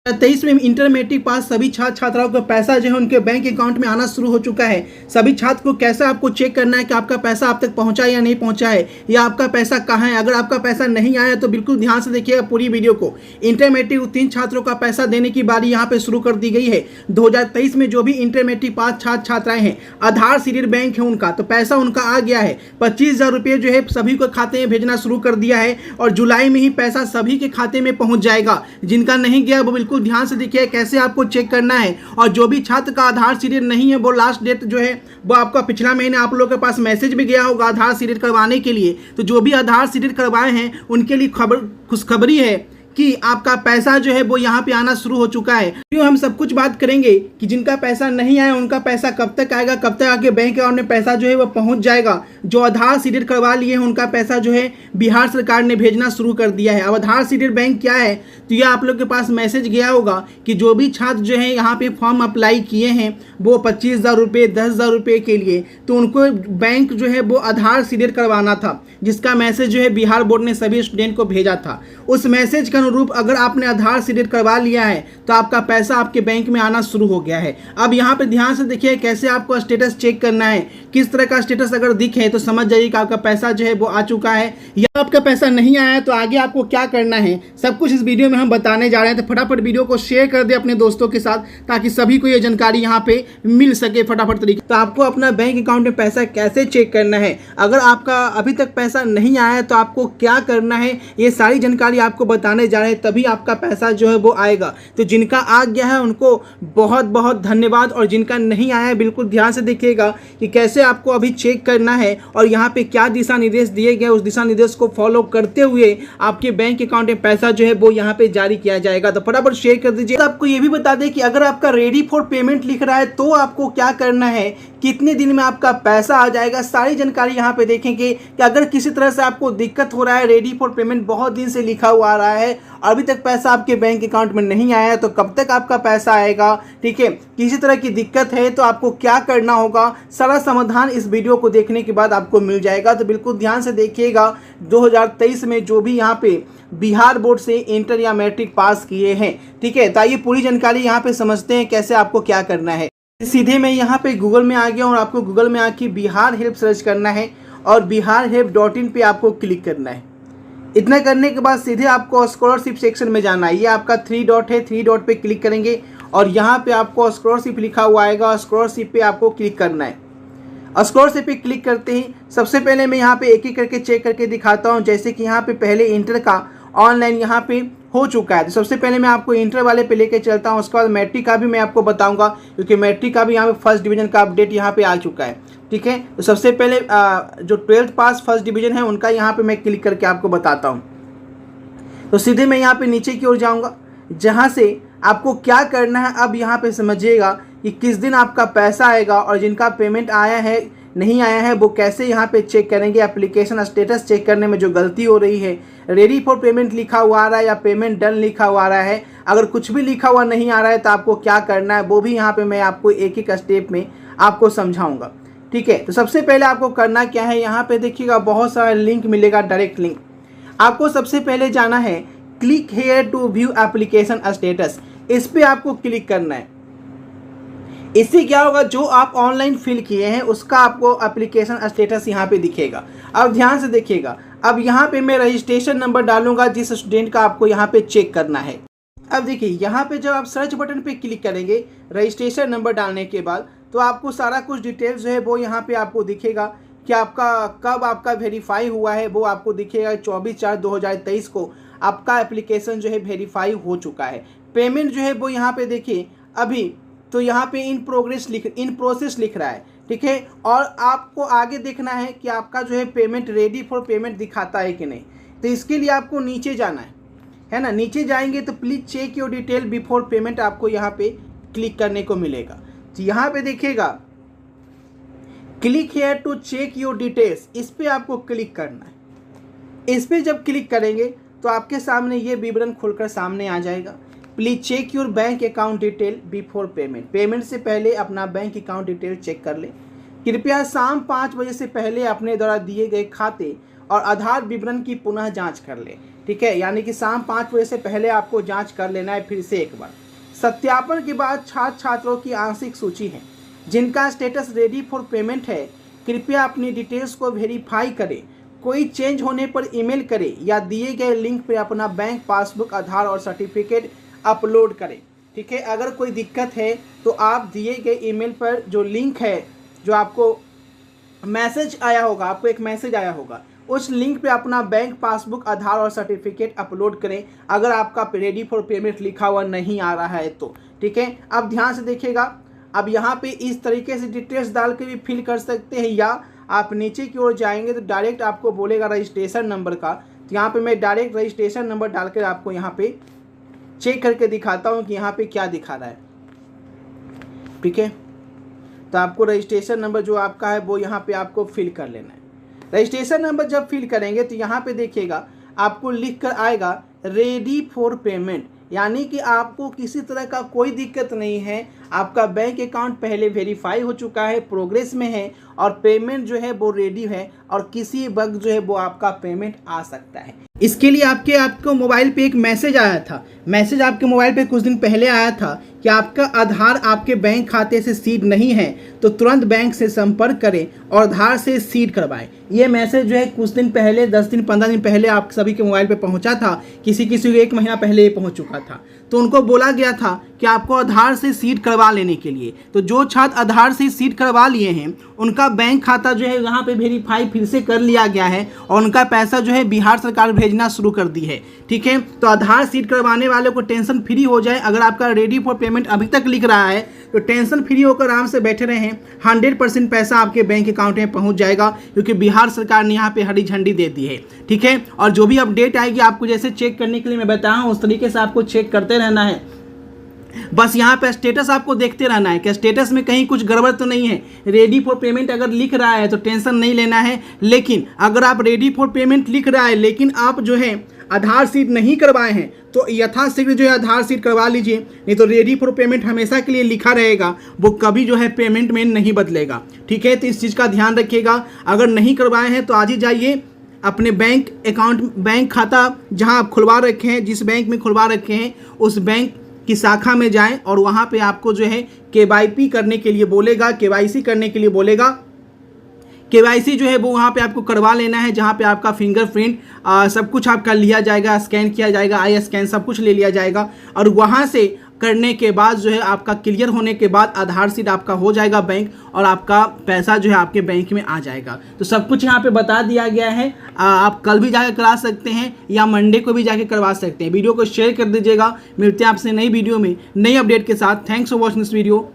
23 में inter matric pass सभी छात्र छात्राओं का पैसा जो है उनके बैंक अकाउंट में आना शुरू हो चुका है। सभी छात्र को कैसे आपको चेक करना है कि आपका पैसा आप तक पहुंचा या नहीं पहुंचा है, या आपका पैसा कहाँ है। अगर आपका पैसा नहीं आया तो बिल्कुल ध्यान से देखिएगा पूरी वीडियो को। इंटर मैट्रिक उत्तीर्ण छात्रों का पैसा देने की बारी यहाँ पे शुरू कर दी गई है। 2023 में जो भी इंटर मैट्रिक पास छात्र छात्राएं हैं, आधार सीडेड बैंक है उनका, तो पैसा उनका आ गया है। 25,000 रुपये जो है सभी को खाते में भेजना शुरू कर दिया है और जुलाई में ही पैसा सभी के खाते में पहुंच जाएगा। जिनका नहीं गया वो बिल्कुल ध्यान से देखिए कैसे आपको चेक करना है। और जो भी छात्र का आधार सीडेड नहीं है, वो लास्ट डेट जो है वो आपका पिछला महीने आप लोगों के पास मैसेज भी गया होगा आधार सीडेड करवाने के लिए। तो जो भी आधार सीडेड करवाए हैं उनके लिए खुशखबरी है कि आपका पैसा जो है वो यहाँ पे आना शुरू हो चुका है। तो हम सब कुछ बात करेंगे कि जिनका पैसा नहीं आया उनका पैसा कब तक आएगा, कब तक आके बैंक अकाउंट में पैसा जो है वो पहुँच जाएगा। जो आधार सीडेड करवा लिए हैं उनका पैसा जो है बिहार सरकार ने भेजना शुरू कर दिया है। अब आधार सीडेड बैंक क्या है, तो यह आप लोग के पास मैसेज गया होगा कि जो भी छात्र जो है यहाँ पे फॉर्म अप्लाई किए हैं वो 25,000 रुपये 10,000 रुपये के लिए, तो उनको बैंक जो है वो आधार सीडेड करवाना था, जिसका मैसेज जो है बिहार बोर्ड ने सभी स्टूडेंट को भेजा था। उस मैसेज के अनुरूप अगर आपने आधार सीडेड करवा लिया है तो आपका पैसा आपके बैंक में आना शुरू हो गया है। अब यहाँ पे ध्यान से देखिए कैसे आपको स्टेटस चेक करना है। किस तरह का स्टेटस अगर दिखे तो समझ जाइए कि आपका पैसा जो है वो आ चुका है, या आपका पैसा नहीं आया है तो आगे आपको क्या करना है सब कुछ इस वीडियो में हम बताने जा रहे हैं। तो फटाफट वीडियो को शेयर कर दे अपने दोस्तों के साथ ताकि सभी को ये जानकारी यहाँ पे मिल सके फटाफट तरीके। तो आपको अपना बैंक अकाउंट में पैसा कैसे चेक करना है, अगर आपका अभी तक पैसा नहीं आया है तो आपको क्या करना है, ये सारी जानकारी आपको बताने जा रहे हैं, तभी आपका पैसा जो है वो आएगा। तो जिनका आ गया है उनको बहुत बहुत धन्यवाद, और जिनका नहीं आया है बिल्कुल ध्यान से देखिएगा कि कैसे आपको अभी चेक करना है और यहाँ पे क्या दिशा निर्देश दिए गए, उस दिशा निर्देश को फॉलो करते हुए आपके बैंक अकाउंट में पैसा जो है वो यहाँ पे जारी किया जाएगा। तो फटाफट शेयर कर दीजिए। तो आपको ये भी बता दें कि अगर आपका रेडी फॉर पेमेंट लिख रहा है तो आपको क्या करना है, कितने दिन में आपका पैसा आ जाएगा, सारी जानकारी यहाँ पे देखेंगे। कि अगर किसी तरह से आपको दिक्कत हो रहा है, रेडी फॉर पेमेंट बहुत दिन से लिखा हुआ आ रहा है, अभी तक पैसा आपके बैंक अकाउंट में नहीं आया है, तो कब तक आपका पैसा आएगा, ठीक है, किसी तरह की दिक्कत है तो आपको क्या करना होगा, सारा समाधान इस वीडियो को देखने के बाद आपको मिल जाएगा। तो बिल्कुल ध्यान से देखिएगा। 2023 में जो भी यहाँ पे बिहार बोर्ड से इंटर या मैट्रिक पास किए हैं, ठीक है, तो आइए पूरी जानकारी यहाँ पे समझते हैं कैसे आपको क्या करना है। सीधे मैं यहाँ पे गूगल में आ गया और आपको गूगल में आके बिहार हेल्प सर्च करना है और biharhelp.in पे आपको क्लिक करना है। इतना करने के बाद सीधे आपको स्कॉलरशिप सेक्शन में जाना है। ये आपका 3 डॉट है, 3 डॉट पे क्लिक करेंगे और यहाँ पे आपको स्कॉलरशिप लिखा हुआ आएगा, स्कॉलरशिप पे आपको क्लिक करना है। स्कॉलरशिप पे क्लिक करते ही सबसे पहले मैं यहाँ पे एक एक करके चेक करके दिखाता हूँ। जैसे कि यहाँ पे पहले इंटर का ऑनलाइन यहाँ पे हो चुका है, तो सबसे पहले मैं आपको इंटर वाले पे लेके चलता हूँ। उसके बाद मैट्रिक का भी मैं आपको बताऊंगा, क्योंकि मैट्रिक का भी यहाँ पे फर्स्ट डिवीजन का अपडेट यहाँ पे आ चुका है, ठीक है। तो सबसे पहले जो 12th पास फर्स्ट डिवीजन है उनका यहाँ पे मैं क्लिक करके आपको बताता हूँ। तो सीधे मैं यहाँ पे नीचे की ओर जाऊँगा, जहाँ से आपको क्या करना है अब यहाँ पे समझिएगा कि किस दिन आपका पैसा आएगा और जिनका पेमेंट आया है नहीं आया है वो कैसे यहाँ पे चेक करेंगे। एप्लीकेशन स्टेटस चेक करने में जो गलती हो रही है, रेडी फॉर पेमेंट लिखा हुआ आ रहा है या पेमेंट डन लिखा हुआ आ रहा है, अगर कुछ भी लिखा हुआ नहीं आ रहा है तो आपको क्या करना है वो भी यहाँ पे मैं आपको एक एक स्टेप में आपको समझाऊंगा, ठीक है। तो सबसे पहले आपको करना क्या है, यहाँ पे देखिएगा बहुत सारा लिंक मिलेगा, डायरेक्ट लिंक। आपको सबसे पहले जाना है click here to view application status, इस पर आपको क्लिक करना है। इससे क्या होगा, जो आप ऑनलाइन फिल किए हैं उसका आपको एप्लीकेशन स्टेटस यहाँ पे दिखेगा। अब ध्यान से देखिएगा, अब यहाँ पे मैं रजिस्ट्रेशन नंबर डालूंगा जिस स्टूडेंट का आपको यहाँ पे चेक करना है। अब देखिए यहाँ पे जब आप सर्च बटन पे क्लिक करेंगे रजिस्ट्रेशन नंबर डालने के बाद, तो आपको सारा कुछ डिटेल्स जो है वो यहाँ पे आपको दिखेगा कि आपका कब आपका वेरीफाई हुआ है, वो आपको दिखेगा 24/4/2023 को आपका एप्लीकेशन जो है वेरीफाई हो चुका है। पेमेंट जो है वो यहाँ पे देखिए अभी तो यहाँ पे इन प्रोसेस लिख रहा है, ठीक है। और आपको आगे देखना है कि आपका जो है पेमेंट रेडी फॉर पेमेंट दिखाता है कि नहीं। तो इसके लिए आपको नीचे जाना है ना। नीचे जाएंगे तो please check your detail before payment आपको यहाँ पे क्लिक करने को मिलेगा। तो यहाँ पे देखिएगा click here to check your details, इस पर आपको क्लिक करना है। इस पर जब क्लिक करेंगे तो आपके सामने ये विवरण खुलकर सामने आ जाएगा। Please check your bank account detail before payment, payment से पहले अपना बैंक अकाउंट डिटेल चेक कर लें। कृपया शाम 5 बजे से पहले अपने द्वारा दिए गए खाते और आधार विवरण की पुनः जांच कर लें, ठीक है, यानी कि शाम 5 बजे से पहले आपको जांच कर लेना है फिर से एक बार। सत्यापन के बाद छात्र छात्रों की आंशिक सूची है जिनका स्टेटस रेडी फॉर पेमेंट है। कृपया अपनी डिटेल्स को वेरीफाई करें। कोई चेंज होने पर ईमेल करें या दिए गए लिंक पर अपना बैंक पासबुक, आधार और सर्टिफिकेट अपलोड करें। ठीक है, अगर कोई दिक्कत है तो आप दिए गए ईमेल पर जो लिंक है, जो आपको मैसेज आया होगा, आपको एक मैसेज आया होगा, उस लिंक पे अपना बैंक पासबुक, आधार और सर्टिफिकेट अपलोड करें अगर आपका रेडी फॉर पेमेंट लिखा हुआ नहीं आ रहा है तो। ठीक है, अब ध्यान से देखिएगा। अब यहाँ पे इस तरीके से डिटेल्स डाल के भी फिल कर सकते हैं, या आप नीचे की ओर जाएंगे तो डायरेक्ट आपको बोलेगा रजिस्ट्रेशन नंबर का। तो यहाँ पे मैं डायरेक्ट रजिस्ट्रेशन नंबर डालकर आपको यहाँ पे चेक करके दिखाता हूँ कि यहाँ पे क्या दिखा रहा है। ठीक है, तो आपको रजिस्ट्रेशन नंबर जो आपका है वो यहाँ पे आपको फिल कर लेना है। रजिस्ट्रेशन नंबर जब फिल करेंगे तो यहाँ पे देखिएगा आपको लिख कर आएगा रेडी फॉर पेमेंट, यानी कि आपको किसी तरह का कोई दिक्कत नहीं है। आपका बैंक अकाउंट पहले वेरीफाई हो चुका है, प्रोग्रेस में है और पेमेंट जो है वो रेडी है और किसी वक्त जो है वो आपका पेमेंट आ सकता है। इसके लिए आपको मोबाइल पे एक मैसेज आया था। मैसेज आपके मोबाइल पे कुछ दिन पहले आया था कि आपका आधार आपके बैंक खाते से सीड नहीं है तो तुरंत बैंक से संपर्क करें और आधार से सीड करवाएं। ये मैसेज जो है कुछ दिन पहले, 10 दिन 15 दिन पहले आप सभी के मोबाइल पे पहुंचा था। किसी को 1 महीना पहले ये पहुंच चुका था। तो उनको बोला गया था कि आपको आधार से सीड करवा लेने के लिए। तो जो छात्र आधार से सीड करवा लिए हैं उनका बैंक खाता जो है यहाँ पे वेरीफाई फिर से कर लिया गया है और उनका पैसा जो है बिहार सरकार भेजना शुरू कर दी है। ठीक है, तो आधार सीड करवाने वालों को टेंशन फ्री हो जाए। अगर आपका रेडी फॉर पेमेंट अभी तक लिख रहा है तो टेंशन फ्री होकर आराम से बैठे रहें। 100% पैसा आपके बैंक अकाउंट में पहुंच जाएगा क्योंकि बिहार सरकार ने यहाँ पे हरी झंडी दे दी है। ठीक है, और जो भी अपडेट आएगी आपको जैसे चेक करने के लिए मैं बताया हूँ उस तरीके से आपको चेक करते रहना है। बस यहाँ पे स्टेटस आपको देखते रहना है कि स्टेटस में कहीं कुछ गड़बड़ तो नहीं है। रेडी फॉर पेमेंट अगर लिख रहा है तो टेंशन नहीं लेना है, लेकिन अगर आप रेडी फॉर पेमेंट लिख रहा है लेकिन आप जो है आधार सीड नहीं करवाए हैं तो यथाशीघ्र जो है आधार सीड करवा लीजिए, नहीं तो रेडी फॉर पेमेंट हमेशा के लिए लिखा रहेगा, वो कभी जो है पेमेंट में नहीं बदलेगा। ठीक है, तो इस चीज़ का ध्यान रखिएगा। अगर नहीं करवाए हैं तो आज ही जाइए अपने बैंक अकाउंट, बैंक खाता जहां आप खुलवा रखे हैं, जिस बैंक में खुलवा रखे हैं उस बैंक की शाखा में जाएं और वहां पे आपको जो है KYP करने के लिए बोलेगा, KYC करने के लिए बोलेगा। KYC जो है वो वहाँ पे आपको करवा लेना है, जहाँ पे आपका फिंगरप्रिंट सब कुछ आपका लिया जाएगा, स्कैन किया जाएगा, आई स्कैन सब कुछ ले लिया जाएगा और वहाँ से करने के बाद जो है आपका क्लियर होने के बाद आधार सीड आपका हो जाएगा बैंक और आपका पैसा जो है आपके बैंक में आ जाएगा। तो सब कुछ यहाँ पे बता दिया गया है। आप कल भी जाकर करा सकते हैं या मंडे को भी जाके करवा सकते हैं। वीडियो को शेयर कर दीजिएगा। मिलते हैं आपसे नई वीडियो में नई अपडेट के साथ। Thanks for watching this video.